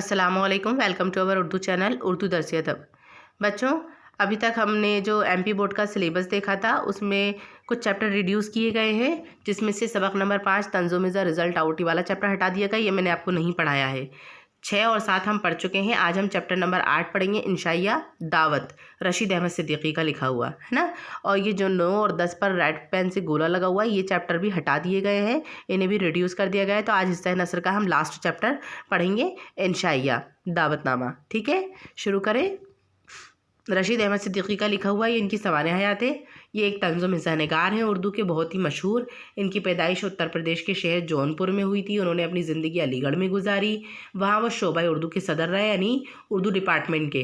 अस्सलामुअलैकुम, welcome to our Urdu channel Urdu दर्स अदब। बच्चों, अभी तक हमने जो एमपी बोर्ड का सिलेबस देखा था उसमें कुछ चैप्टर रिड्यूस किए गए हैं, जिसमें से सबक नंबर 5 तंज़ुम-ए-ज़ा रिज़ल्ट आउट वाला चैप्टर हटा दिया गया। ये मैंने आपको नहीं पढ़ाया है। 6 और 7 हम पढ़ चुके हैं। आज हम चैप्टर नंबर 8 पढ़ेंगे, इंशाइया दावत, रशीद अहमद सिद्दीकी का लिखा हुआ है ना। और ये जो 9 और 10 पर रेड पेन से गोला लगा हुआ है, ये चैप्टर भी हटा दिए गए हैं, इन्हें भी रिड्यूस कर दिया गया है। तो आज हिस्सा नसर का हम लास्ट चैप्टर पढ़ेंगे, इंशाइया दावतनामा। ठीक है, शुरू करें। रशीद अहमद सिद्दीकी का लिखा हुआ, ये इनकी सवाने हयात है। ये एक तंज़ुम निगार हैं उर्दू के, बहुत ही मशहूर। इनकी पैदाइश उत्तर प्रदेश के शहर जौनपुर में हुई थी। उन्होंने अपनी ज़िंदगी अलीगढ़ में गुजारी। वहाँ वो शोबा उर्दू के सदर रहे, यानी उर्दू डिपार्टमेंट के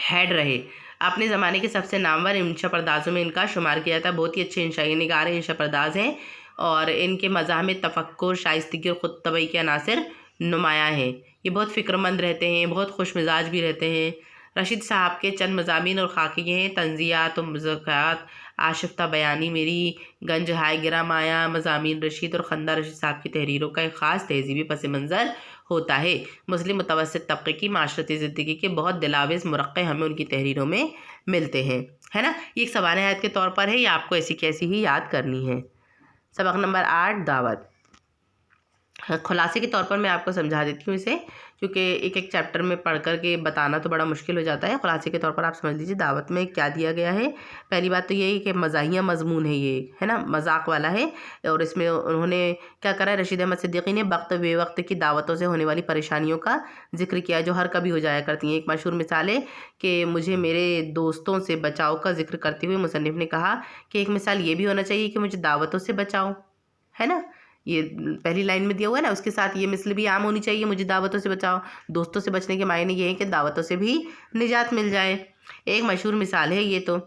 हेड रहे। अपने ज़माने के सबसे नामवर इंशा परदाज़ों में इनका शुमार किया था। बहुत ही अच्छे इंशाई निगार हैं, इंशा परदाज़ हैं, और इनके मज़ाह में तफक्कुर, शाइस्तगी और ख़ुद-तबई के अनासर नुमायाँ हैं। ये बहुत फ़िक्रमंद रहते हैं, बहुत खुश मिजाज भी रहते हैं। रशीद साहब के चंद मज़ामीन और खाके हैं, तंज़ियात और मुज़क्किरात, आशिफ्ता बयानी, मेरी गंज हाय गिरा माया, मज़ामीन रशीद और खंदा रशीद साहब की तहरीरों का एक ख़ास तहज़ीबी पस मंज़र होता है। मुस्लिम मुतवस्सित तबके की माशरती ज़िंदगी के बहुत दिलावेज़ मुरक्के हमें उनकी तहरीरों में मिलते हैं, है ना। ये एक सवाने हयात के तौर पर है, ये आपको ऐसी कैसी ही याद करनी है। सबक नंबर 8 दावत। खुलासे के तौर पर मैं आपको समझा देती हूँ इसे, क्योंकि एक एक चैप्टर में पढ़ कर के बताना तो बड़ा मुश्किल हो जाता है। खुलासे के तौर पर आप समझ लीजिए दावत में क्या दिया गया है। पहली बात तो ये है कि मज़ाहिया मज़मून है, ये है ना, मजाक वाला है। और इसमें उन्होंने क्या करा है, रशीद अहमद सिद्दीकी ने वक्त बेवक्त की दावतों से होने वाली परेशानियों का जिक्र किया, जो हर कभी हो जाया करती हैं। एक मशहूर मिसाल है कि मुझे मेरे दोस्तों से बचाव का जिक्र करते हुए मुसन्निफ़ ने कहा कि एक मिसाल ये भी होना चाहिए कि मुझे दावतों से बचाओ, है ना। ये पहली लाइन में दिया हुआ है ना, उसके साथ ये मिसल भी आम होनी चाहिए, मुझे दावतों से बचाओ। दोस्तों से बचने के मायने ये है कि दावतों से भी निजात मिल जाए। एक मशहूर मिसाल है ये तो,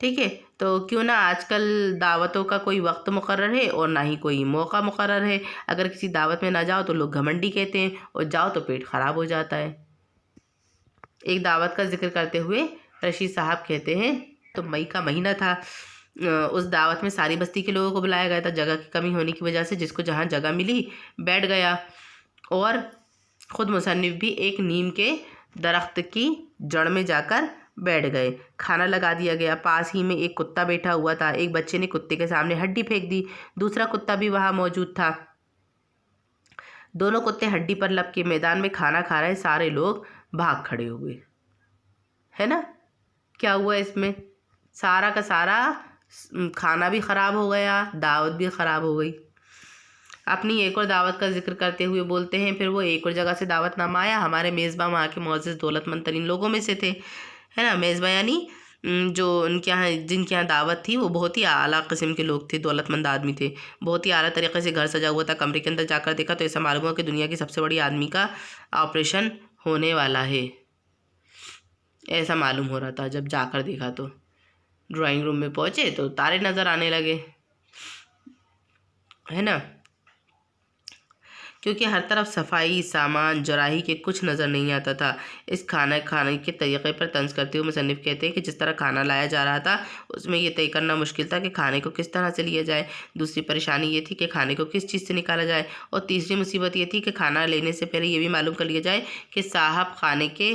ठीक है। तो क्यों ना आजकल दावतों का कोई वक्त मुकर्रर है और ना ही कोई मौका मुकर्रर है। अगर किसी दावत में ना जाओ तो लोग घमंडी कहते हैं, और जाओ तो पेट ख़राब हो जाता है। एक दावत का जिक्र करते हुए रशीद साहब कहते हैं, तो मई का महीना था। उस दावत में सारी बस्ती के लोगों को बुलाया गया था। जगह की कमी होने की वजह से जिसको जहाँ जगह मिली बैठ गया, और ख़ुद मुसन्निफ़ भी एक नीम के दरख्त की जड़ में जाकर बैठ गए। खाना लगा दिया गया। पास ही में एक कुत्ता बैठा हुआ था। एक बच्चे ने कुत्ते के सामने हड्डी फेंक दी। दूसरा कुत्ता भी वहाँ मौजूद था। दोनों कुत्ते हड्डी पर लप के मैदान में खाना खा रहे। सारे लोग भाग खड़े हुए, है ना। क्या हुआ इसमें, सारा का सारा खाना भी ख़राब हो गया, दावत भी ख़राब हो गई। अपनी एक और दावत का जिक्र करते हुए बोलते हैं, फिर वो एक और जगह से दावतनामा आया। हमारे मेज़बान वहाँ के मुअज़्ज़ज़ दौलतमंद तरीन लोगों में से थे, है ना। मेज़बान यानी जो उनके यहाँ, जिनके यहाँ दावत थी, वो बहुत ही आला किस्म के लोग थे, दौलतमंद आदमी थे। बहुत ही आला तरीके से घर सजा हुआ था। कमरे के अंदर जाकर देखा तो ऐसा मालूम हुआ कि दुनिया की सबसे बड़ी आदमी का ऑपरेशन होने वाला है, ऐसा मालूम हो रहा था। जब जाकर देखा तो ड्राइंग रूम में पहुँचे तो तारे नज़र आने लगे, है ना, क्योंकि हर तरफ सफाई, सामान, जराही के कुछ नज़र नहीं आता था। इस खाने के तरीक़े पर तंज़ करते हुए मुसन्निफ़ कहते हैं कि जिस तरह खाना लाया जा रहा था उसमें ये तय करना मुश्किल था कि खाने को किस तरह से लिया जाए। दूसरी परेशानी ये थी कि खाने को किस चीज़ से निकाला जाए, और तीसरी मुसीबत ये थी कि खाना लेने से पहले ये भी मालूम कर लिया जाए कि साहब खाने के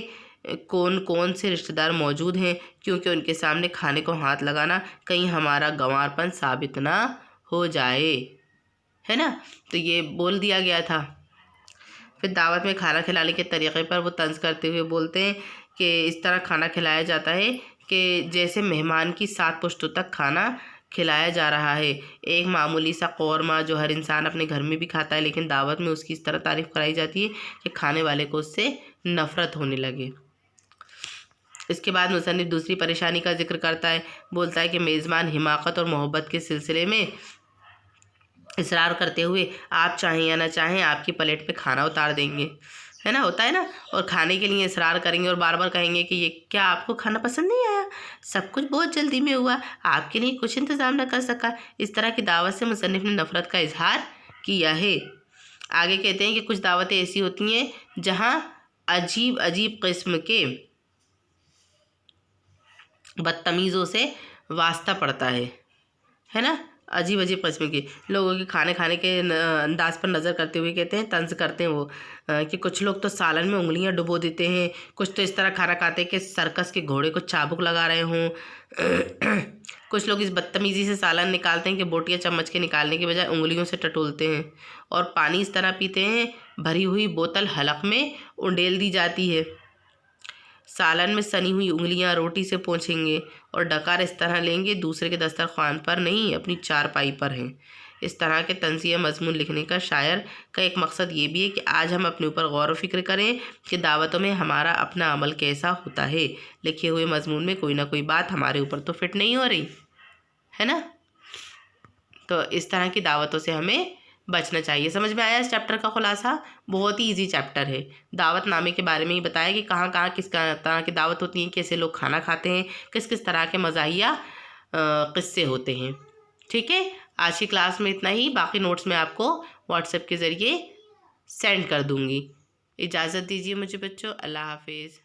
कौन कौन से रिश्तेदार मौजूद हैं, क्योंकि उनके सामने खाने को हाथ लगाना कहीं हमारा गंवारपन साबित ना हो जाए, है ना। तो ये बोल दिया गया था। फिर दावत में खाना खिलाने के तरीक़े पर वो तंज़ करते हुए बोलते हैं कि इस तरह खाना खिलाया जाता है कि जैसे मेहमान की 7 पुश्तों तक खाना खिलाया जा रहा है। एक मामूली सा कौरमा जो हर इंसान अपने घर में भी खाता है, लेकिन दावत में उसकी इस तरह तारीफ़ कराई जाती है कि खाने वाले को उससे नफ़रत होने लगे। इसके बाद मुसन्निफ़ दूसरी परेशानी का जिक्र करता है। बोलता है कि मेज़बान हिमाकत और मोहब्बत के सिलसिले में इसरार करते हुए आप चाहें या ना चाहें आपकी प्लेट पे खाना उतार देंगे, है ना, होता है ना। और खाने के लिए इसरार करेंगे और बार बार कहेंगे कि ये क्या आपको खाना पसंद नहीं आया, सब कुछ बहुत जल्दी में हुआ, आपके लिए कुछ इंतज़ाम न कर सका। इस तरह की दावत से मुसन्निफ़ ने नफ़रत का इजहार किया है। आगे कहते हैं कि कुछ दावतें ऐसी होती हैं जहाँ अजीब अजीब किस्म के बदतमीज़ों से वास्ता पड़ता है ना। अजीब अजीब किस्म के लोगों के खाने खाने के अंदाज पर नज़र करते हुए कहते हैं, तंज करते हैं वो कि कुछ लोग तो सालन में उंगलियां डुबो देते हैं, कुछ तो इस तरह खाना खाते हैं कि सर्कस के घोड़े को चाबुक लगा रहे हों। कुछ लोग इस बदतमीज़ी से सालन निकालते हैं कि बोटियाँ चम्मच के निकालने के बजाय उंगलियों से टटोलते हैं। और पानी इस तरह पीते हैं, भरी हुई बोतल हलक में उंडेल दी जाती है। सालन में सनी हुई उंगलियां रोटी से पोंछेंगे और डकार इस तरह लेंगे दूसरे के दस्तरखान पर नहीं, अपनी चारपाई पर हैं। इस तरह के तंज़िया मज़मून लिखने का शायर का एक मकसद ये भी है कि आज हम अपने ऊपर गौर व फिक्र करें कि दावतों में हमारा अपना अमल कैसा होता है। लिखे हुए मज़मून में कोई ना कोई बात हमारे ऊपर तो फिट नहीं हो रही है ना। तो इस तरह की दावतों से हमें बचना चाहिए। समझ में आया इस चैप्टर का खुलासा? बहुत ही इजी चैप्टर है। दावत नामे के बारे में ही बताया कि कहाँ कहाँ किस तरह की दावत होती है, कैसे लोग खाना खाते हैं, किस किस तरह के मज़ाहिया किस्से होते हैं। ठीक है, आज की क्लास में इतना ही। बाकी नोट्स मैं आपको व्हाट्सएप के ज़रिए सेंड कर दूँगी। इजाज़त दीजिए मुझे बच्चों, अल्लाह हाफिज़।